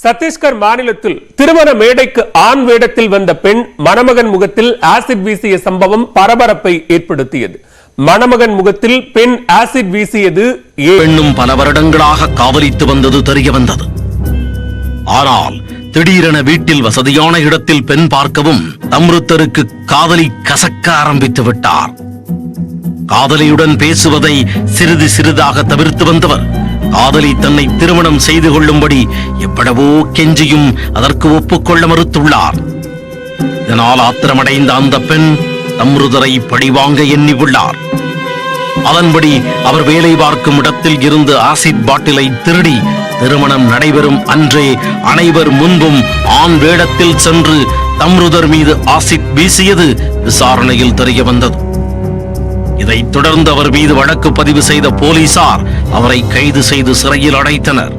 சத்தீஸ்கர் மாநிலத்தில் திருமண மேடைக்கு ஆண் வேடத்தில் வந்த பெண் மணமகன் முகத்தில் ஆசிட் வீசிய சம்பவம் பரபரப்பை ஏற்படுத்தியது. மணமகன் முகத்தில் பெண் ஆசிட் வீசியது பெண்ணும் பல வருடங்களாக காவலித்து வந்தது தெரிய வந்தது. ஆனால் திடீரென வீட்டில் வசதியான இடத்தில் பெண் பார்க்கவும் அம்ருத்தருக்கு காதலி கசக்க ஆரம்பித்து விட்டார். காதலியுடன் பேசுவதை சிறிது சிறிதாக தவிர்த்து வந்தவர் காதலி தன்னை திருமணம் செய்து கொள்ளும்படி எவ்வளவோ கெஞ்சியும் அதற்கு ஒப்புக்கொள்ள மறுத்துள்ளார். இதனால் ஆத்திரமடைந்த அந்த பெண் அம்ருதரை பழிவாங்க எண்ணி உள்ளார். அதன்படி அவர் வேலை பார்க்கும் இடத்தில் இருந்து ஆசிட் பாட்டிலை திருடி திருமணம் நடைபெறும் அன்றே அனைவர் முன்பும் ஆண் வேடத்தில் சென்று தம்ருதர் மீது ஆசிட் வீசியது விசாரணையில் தெரிய வந்தது. இதைத் தொடர்ந்து அவர் மீது வழக்கு பதிவு செய்த போலீசார் அவரை கைது செய்து சிறையில் அடைத்தனர்.